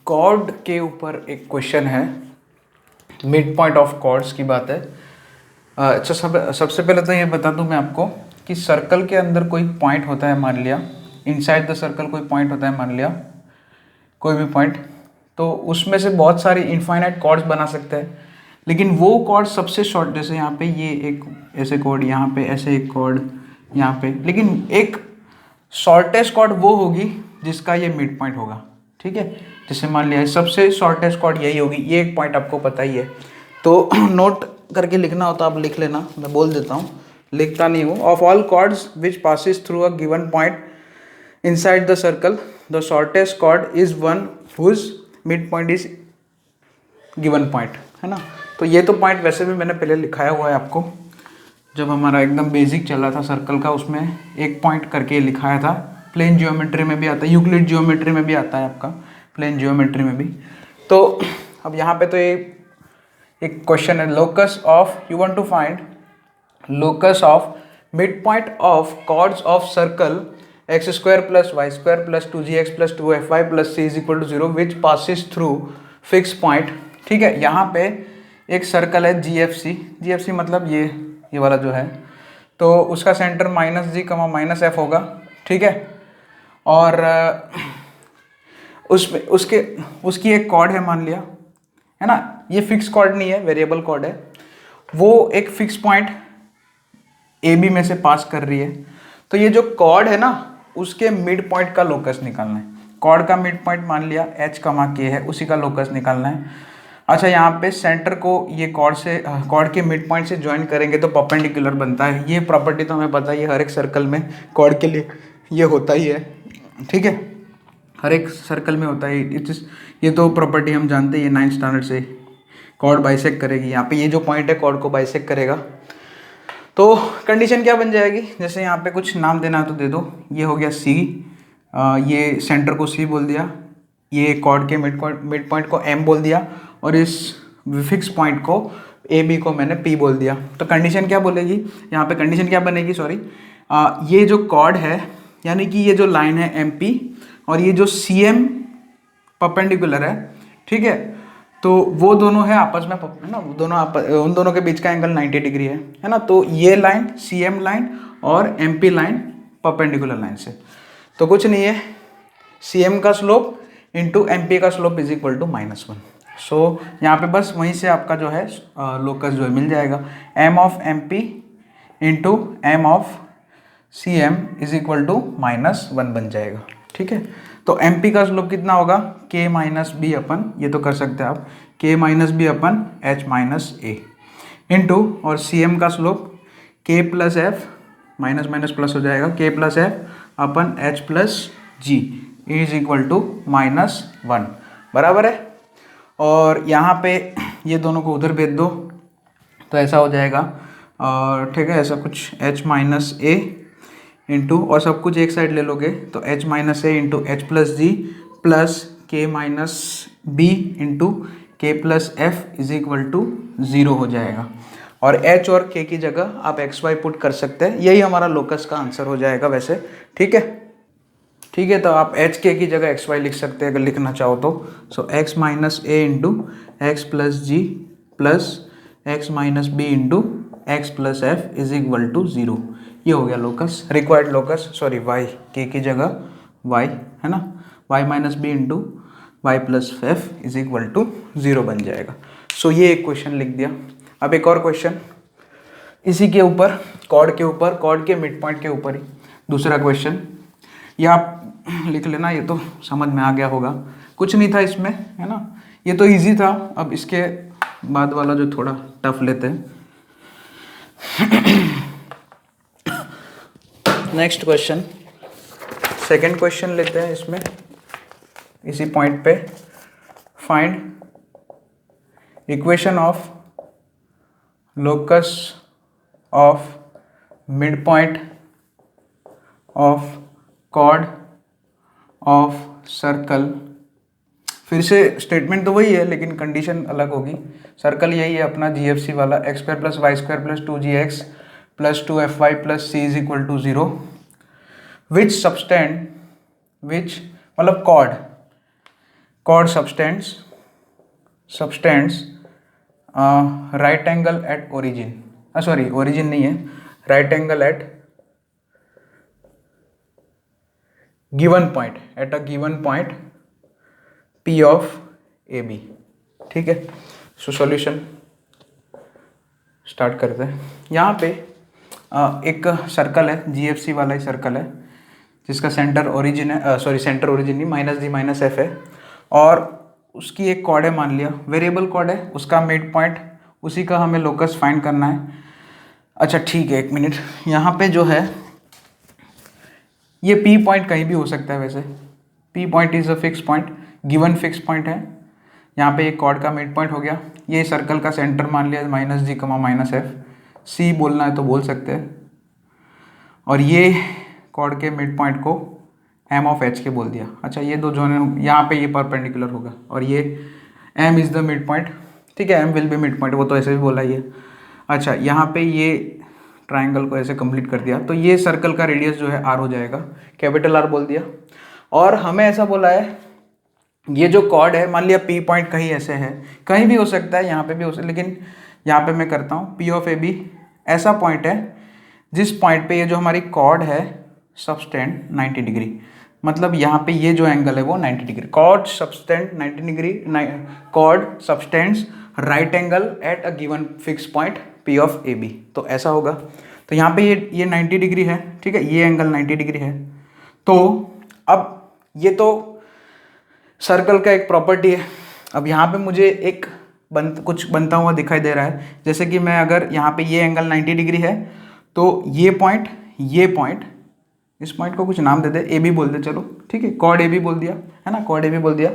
Cord के ऊपर एक क्वेश्चन है, मिड पॉइंट ऑफ कॉर्ड्स की बात है। अच्छा, सबसे पहले तो ये बता दूं मैं आपको कि सर्कल के अंदर कोई पॉइंट होता है, मान लिया इनसाइड द सर्कल कोई पॉइंट होता है, मान लिया कोई भी पॉइंट, तो उसमें से बहुत सारी इनफाइनाइट कॉर्ड्स बना सकते हैं, लेकिन वो कॉर्ड सबसे शॉर्ट, जैसे यहाँ पे ये एक ऐसे कॉर्ड, यहाँ पे ऐसे एक कॉर्ड, यहाँ पे, लेकिन एक शॉर्टेस्ट कॉर्ड वो होगी जिसका ये मिड पॉइंट होगा। ठीक है, जैसे मान लिया सबसे शॉर्टेस्ट कॉर्ड यही होगी, ये एक पॉइंट आपको पता ही है, तो नोट करके लिखना हो तो आप लिख लेना, मैं बोल देता हूँ, लिखता नहीं हूँ। Of all chords which passes through a given point inside the circle the shortest chord is one whose mid point is given point, है ना। तो ये तो पॉइंट वैसे भी मैंने पहले लिखाया हुआ है आपको, जब हमारा एकदम बेसिक चला था सर्कल का, उसमें एक पॉइंट करके लिखाया था। प्लेन जियोमेट्री में भी आता है, यूक्लिड जियोमेट्री में भी आता है आपका, प्लेन जियोमेट्री में भी। तो अब यहाँ पे तो ये एक क्वेश्चन है, locus of, you want to find locus of mid point of chords of circle X square plus Y square plus 2gx plus 2fy plus c is equal to 0 which passes through fix point. ठीक है, यहाँ पे एक circle है GFC मतलब ये वाला जो है, तो उसका सेंटर -g, -f होगा। ठीक है, और उसमें उसकी एक कॉर्ड है, मान लिया, है ना, ये फिक्स कॉर्ड नहीं है, वेरिएबल कॉर्ड है, वो एक फिक्स पॉइंट AB में से पास कर रही है। तो ये जो कॉर्ड है ना, उसके मिड पॉइंट का लोकस निकालना है। कॉर्ड का मिड पॉइंट मान लिया H, K है, उसी का लोकस निकालना है। अच्छा, यहाँ पे सेंटर को ये कॉर्ड के मिड पॉइंट से ज्वाइन करेंगे तो परपेंडिकुलर बनता है। ये प्रॉपर्टी तो हमें पता ही है, हर एक सर्कल में कॉर्ड के लिए ये होता ही है। ठीक है, हर एक सर्कल में होता है, ये तो प्रॉपर्टी हम जानते हैं 9th स्टैंडर्ड से। कॉर्ड बाइसेक्ट करेगी, यहाँ पे ये जो पॉइंट है कॉर्ड को बाइसेक्ट करेगा। तो कंडीशन क्या बन जाएगी, जैसे यहाँ पे कुछ नाम देना है तो दे दो। ये हो गया C, ये सेंटर को C बोल दिया, ये कॉर्ड के मिड पॉइंट को M बोल दिया, और इस फिक्स पॉइंट को AB को मैंने P बोल दिया। तो कंडीशन क्या बोलेगी, यहाँ पे कंडीशन क्या बनेगी, सॉरी, ये जो कॉर्ड है, यानी कि ये जो लाइन है MP और ये जो CM परपेंडिकुलर है, ठीक है, तो वो दोनों है आपस में, है ना, उन दोनों के बीच का एंगल 90 डिग्री है ना। तो ये लाइन CM लाइन और MP लाइन परपेंडिकुलर लाइन से, तो कुछ नहीं है, CM का स्लोप इंटू MP का स्लोप इज इक्वल टू -1। सो यहाँ पे बस वहीं से आपका जो है लोकस जो है मिल जाएगा, M of MP into M of CM is equal to -1 बन जाएगा। ठीक है, तो MP का स्लोप कितना होगा, K माइनस B अपन, ये तो कर सकते हैं आप, K minus B upon H minus A into, और CM का slope K plus F, minus minus plus हो जाएगा, K plus F upon H plus G is equal to -1, बराबर है। और यहाँ पे ये दोनों को उधर भेज दो तो ऐसा हो जाएगा, और ठीक है, ऐसा कुछ H माइनस A इंटू, और सब कुछ एक साइड ले लोगे तो H minus A into H plus G plus K minus B into K plus F is equal to 0 हो जाएगा। और H और K की जगह आप XY पुट कर सकते हैं, यही हमारा लोकस का आंसर हो जाएगा वैसे। ठीक है, ठीक है, तो आप H K की जगह XY लिख सकते हैं अगर लिखना चाहो तो। So X minus A into X plus G plus X minus B into X plus F is equal to 0। ये हो गया locus, required locus, sorry Y, K की जगह Y, है ना, Y minus B into Y plus F is equal to 0 बन जाएगा। सो ये एक क्वेश्चन लिख दिया। अब एक और क्वेश्चन इसी के ऊपर, कॉर्ड के ऊपर, कॉर्ड के मिड पॉइंट के ऊपर ही दूसरा क्वेश्चन, ये आप लिख लेना, ये तो समझ में आ गया होगा, कुछ नहीं था इसमें, है ना, ये तो इजी था। अब इसके बाद वाला जो थोड़ा टफ लेते हैं। नेक्स्ट क्वेश्चन, सेकंड क्वेश्चन लेते हैं इसमें, इसी पॉइंट पे, find equation of locus of mid point of chord of circle. फिर से स्टेटमेंट तो वही है लेकिन कंडीशन अलग होगी। सर्कल यही है अपना GFC वाला, x square plus Y square plus 2gx plus 2fy plus c is equal to 0, which subtend, which मतलब chord chord subtends right angle at origin, sorry origin नहीं है, right angle at given point, at a given point P of AB। ठीक है, so solution start करते हैं। यहाँ पे एक सर्कल है, GFC वाला ही सर्कल है, जिसका सेंटर ओरिजिन है, सॉरी सेंटर ओरिजिन नहीं, -G-F है, और उसकी एक कॉर्ड है, मान लिया वेरिएबल कॉर्ड है, उसका मिड पॉइंट, उसी का हमें लोकस फाइंड करना है। अच्छा ठीक है, एक मिनट, यहाँ पे जो है ये P पॉइंट कहीं भी हो सकता है, वैसे P point is a fix point, given fix point है। यहाँ पे एक कॉर्ड का मिड पॉइंट हो गया, ये सर्कल का सेंटर मान लिया -G-F, C बोलना है तो बोल सकते हैं, और ये कॉर्ड के मिड पॉइंट को M ऑफ H के बोल दिया। अच्छा ये दो जोन, यहाँ पे ये परपेंडिकुलर होगा, और ये M is the mid point, ठीक है, M will be mid point, वो तो ऐसे भी बोला ये। अच्छा यहाँ पे ये ट्राइंगल को ऐसे कंप्लीट कर दिया, तो ये सर्कल का रेडियस जो है R हो जाएगा, कैपिटल R बोल दिया। और हमें ऐसा बोला है, ये जो कॉर्ड है, मान लिया P पॉइंट कहीं ऐसे है, कहीं भी हो सकता है, यहाँ पे भी हो सकता है, लेकिन यहाँ पे मैं करता हूँ, P ऑफ AB ऐसा पॉइंट है जिस पॉइंट पे ये जो हमारी कॉर्ड है सबस्टेंड 90 डिग्री, मतलब यहाँ पे ये जो एंगल है वो 90 degree, chord subtend 90 degree, chord subtends right angle at a given fix point P of AB, तो ऐसा होगा। तो यहाँ पे ये 90 डिग्री है, ठीक है, ये एंगल 90 डिग्री है। तो अब ये तो सर्कल का एक प्रॉपर्टी है। अब यहाँ पे मुझे एक कुछ बनता हुआ दिखाई दे रहा है, जैसे कि मैं अगर यहाँ पे ये एंगल 90 डिग्री है, तो ये पॉइंट, इस पॉइंट को कुछ नाम दे दे, AB बोल दे, चलो ठीक है, कॉर्ड AB बोल दिया है ना, कॉर्ड AB बोल दिया।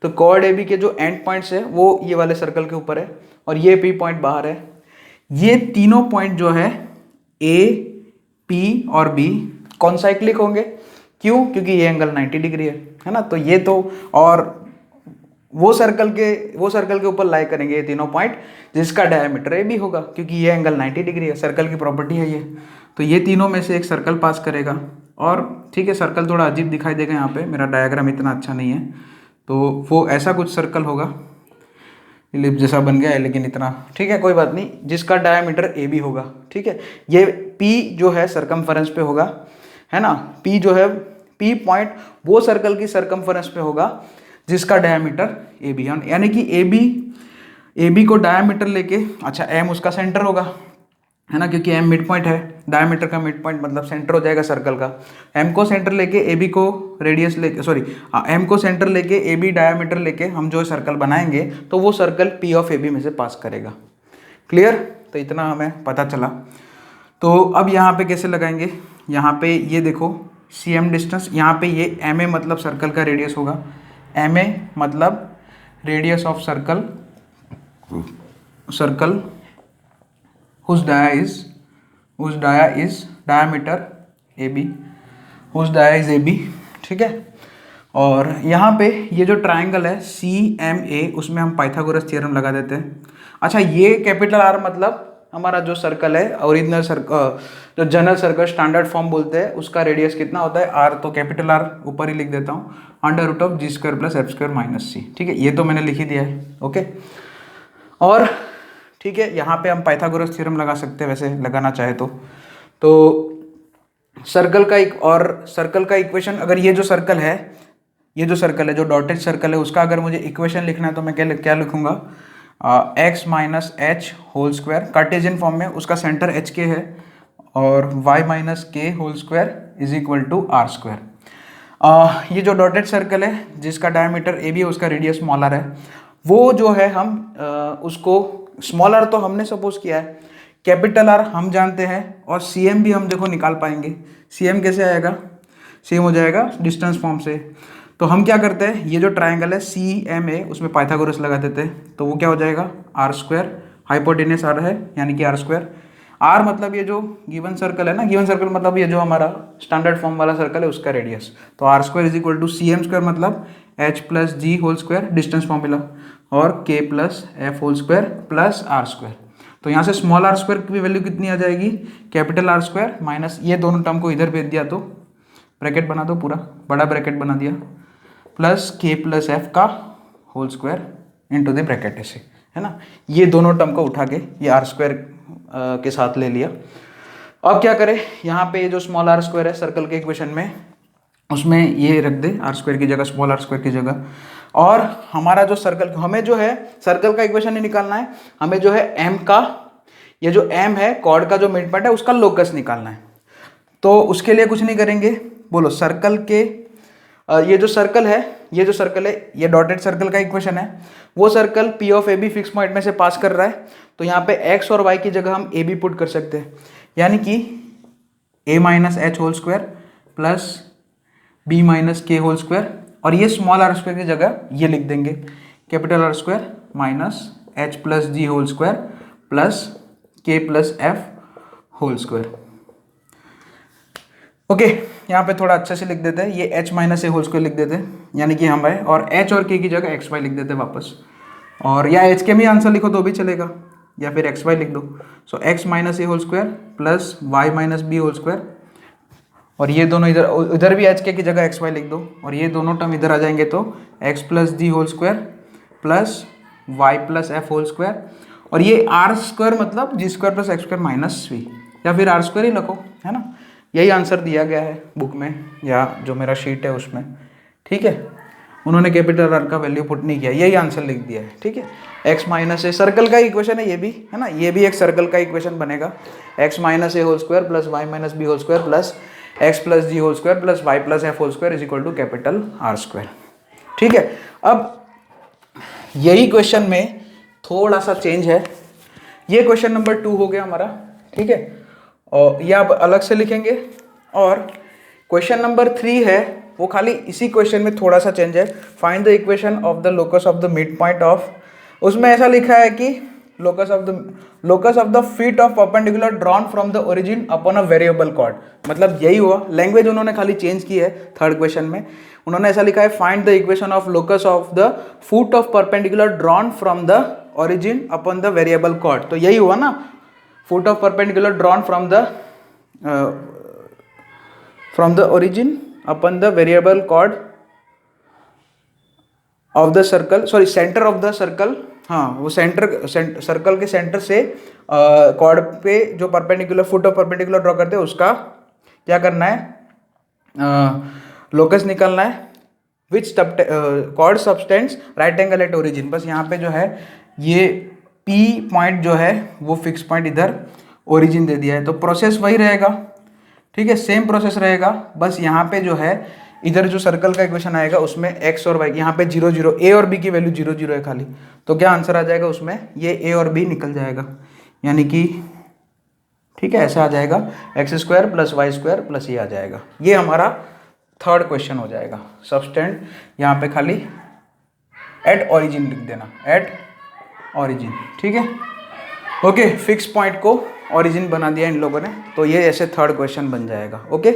तो कॉर्ड AB के जो एंड पॉइंट्स है वो ये वाले सर्कल के ऊपर है, और ये P पॉइंट बाहर है। ये तीनों पॉइंट जो है A, P और B कॉन्साइक्लिक होंगे, क्यों? क्योंकि ये एंगल 90 डिग्री है ना, तो ये तो, और वो सर्कल के ऊपर लाई करेंगे ये तीनों पॉइंट, जिसका डायमीटर AB होगा, क्योंकि ये एंगल 90 डिग्री है, सर्कल की प्रॉपर्टी है ये। तो ये तीनों में से एक सर्कल पास करेगा, और ठीक है, सर्कल थोड़ा अजीब दिखाई देगा, यहाँ पे मेरा डायग्राम इतना अच्छा नहीं है, तो वो ऐसा कुछ सर्कल होगा, इलिप्स जैसा बन गया है, लेकिन इतना ठीक है, कोई बात नहीं, जिसका डायमीटर AB होगा, ठीक है। ये P जो है सरकमफेरेंस पे होगा, है ना, P जो है, P पॉइंट वो सर्कल की सरकमफेरेंस पे होगा जिसका डायमीटर AB है, यानी कि AB को डायमीटर लेके, अच्छा M उसका सेंटर होगा, है ना, क्योंकि M मिड पॉइंट है, डायमीटर का मिड पॉइंट मतलब सेंटर हो जाएगा सर्कल का। M को सेंटर लेके AB को रेडियस लेके, सॉरी M को सेंटर लेके AB डायमीटर लेके हम जो सर्कल बनाएंगे, तो वो सर्कल P ऑफ AB में से पास करेगा। क्लियर? तो इतना हमें पता चला। तो अब यहाँ पे कैसे लगाएंगे, यहाँ पे ये देखो CM डिस्टेंस, यहाँ पे ये MA मतलब सर्कल का रेडियस होगा, MA मतलब radius of circle whose dia is diameter AB, whose dia is AB, ठीक है। और यहाँ पे ये जो ट्राइंगल है CMA, उसमें हम पाइथागोरस थ्योरम लगा देते हैं। अच्छा ये कैपिटल R मतलब हमारा जो सर्कल है, ओरिजिनल सर्कल, जो जनरल सर्कल स्टैंडर्ड फॉर्म बोलते हैं, उसका रेडियस कितना होता है R, तो कैपिटल R ऊपर ही लिख देता हूँ, √ G² + F² - C, ठीक है, ये तो मैंने लिख ही दिया है, ओके। और ठीक है, यहाँ पे हम पाइथागोरस थ्योरम लगा सकते हैं, वैसे लगाना चाहे तो सर्कल का इक्वेशन, अगर ये जो सर्कल है, जो डॉटेड सर्कल है, उसका अगर मुझे इक्वेशन लिखना है, तो मैं क्या लिखूंगा, x - h² कार्टेशियन फॉर्म में, उसका सेंटर HK है, और y - k² = R²। ये जो डॉटेड सर्कल है जिसका डायमीटर AB है, उसका रेडियस स्मॉलर है, वो जो है हम उसको स्मॉलर तो हमने सपोज किया है, कैपिटल R हम जानते हैं, और CM भी हम देखो निकाल पाएंगे। CM कैसे आएगा, CM हो जाएगा डिस्टेंस फॉर्म से। तो हम क्या करते हैं, ये जो ट्राइंगल है CMA, उसमें पाइथागोरस लगा देते हैं, तो वो क्या हो जाएगा R², हाइपोटेनस R है, यानी कि R²। R मतलब ये जो गिवन सर्कल है ना, गिवन सर्कल मतलब ये जो हमारा स्टैंडर्ड फॉर्म वाला सर्कल है, उसका रेडियस, तो R² = CM² मतलब H + G² डिस्टेंस फॉर्मूला, और K + F² + R²। तो यहाँ से स्मॉल R² की वैल्यू कितनी आ जाएगी, कैपिटल R² माइनस ये दोनों टर्म को इधर भेज दिया, तो ब्रैकेट बना दो, पूरा बड़ा ब्रैकेट बना दिया, प्लस K + F का whole square into the bracket ऐसे, है ना। ये दोनों टर्म को उठा के ये आर स्क्वायर के साथ ले लिया। अब क्या करें, यहाँ पे जो स्मॉल आर स्क्वायर है सर्कल के इक्वेशन में, उसमें ये रख दे आर स्क्वायर की जगह, स्मॉल आर स्क्वायर की जगह। और हमारा जो सर्कल, हमें जो है सर्कल का इक्वेशन नहीं निकालना है, हमें जो है एम का, ये जो एम है कॉर्ड का जो मिड पॉइंट है उसका लोकस निकालना है। तो उसके लिए कुछ नहीं करेंगे, बोलो सर्कल के ये जो सर्कल है, ये जो सर्कल है, ये डॉटेड सर्कल का इक्वेशन है। वो circle P of A B fix point में से पास कर रहा है, तो यहाँ पे एक्स और वाई की जगह हम ए बी पुट कर सकते हैं, यानी कि a minus h whole square plus b minus k whole square, और ये स्मॉल आर स्क्वायर की जगह ये लिख देंगे capital R square minus h plus जी whole square plus k plus F whole square. Okay, यहाँ पे थोड़ा अच्छे से लिख देते हैं, ये h माइनस ए होल स्क्वायर लिख देते हैं, यानी कि हम है, और h और k की जगह एक्स वाई लिख देते हैं वापस, और या h के भी आंसर लिखो तो भी चलेगा, या फिर एक्स वाई लिख दो। सो x माइनस ए whole square plus Y minus B whole square, और ये दोनों इधर, इधर भी एच के की जगह एक्स वाई लिख दो, और ये दोनों टर्म इधर आ जाएंगे तो x plus d whole square plus Y plus F whole square, और ये आर स्क्वायर मतलब g square plus x square minus v, या फिर आर स्क्वायर ही लिखो, है ना। यही आंसर दिया गया है बुक में या जो मेरा शीट है उसमें, ठीक है। उन्होंने कैपिटल आर का वैल्यू पुट नहीं किया, यही आंसर लिख दिया है, ठीक है। एक्स माइनस ए सर्कल का इक्वेशन है ये भी, है ना, ये भी एक सर्कल का इक्वेशन बनेगा, X minus A whole square plus Y minus B whole square plus X plus ji whole square plus Y plus F whole square is equal to capital R square, ठीक है। अब यही question में थोड़ा सा change है, ये question number 2 हो गया हमारा, ठीक है, और ये आप अलग से लिखेंगे। और क्वेश्चन नंबर 3 है, वो खाली इसी क्वेश्चन में थोड़ा सा चेंज है, find the equation of the locus of the mid point of, उसमें ऐसा लिखा है कि locus of the feet of perpendicular drawn from the origin upon a variable chord, मतलब यही हुआ, लैंग्वेज उन्होंने खाली चेंज की है। थर्ड क्वेश्चन में उन्होंने ऐसा लिखा है, find the equation of locus of the foot of perpendicular drawn from the origin upon the variable chord, तो यही हुआ ना, foot of perpendicular drawn from the origin upon the variable chord of the circle, sorry centre of the circle, हाँ वो circle के centre से chord पे जो perpendicular foot of perpendicular draw करते हैं उसका क्या करना है, लोकस निकालना है, which cord substance right angle at origin. बस यहाँ पे जो है ये P पॉइंट जो है वो फिक्स पॉइंट इधर ओरिजिन दे दिया है, तो प्रोसेस वही रहेगा, ठीक है, सेम प्रोसेस रहेगा। बस यहाँ पे जो है इधर जो सर्कल का इक्वेशन आएगा उसमें एक्स और वाई, यहाँ पे 0 0, ए और बी की वैल्यू 0 0 है खाली, तो क्या आंसर आ जाएगा उसमें, ये ए और बी निकल जाएगा, यानी कि ठीक है ऐसा आ जाएगा X square plus Y square plus ये आ जाएगा। ये हमारा थर्ड क्वेश्चन हो जाएगा। सबस्टेंट यहाँ पे खाली एट ऑरिजिन लिख देना, एट ऑरिजिन, ठीक है। ओके, फिक्स पॉइंट को ऑरिजिन बना दिया इन लोगों ने, तो ये ऐसे थर्ड क्वेश्चन बन जाएगा। ओके।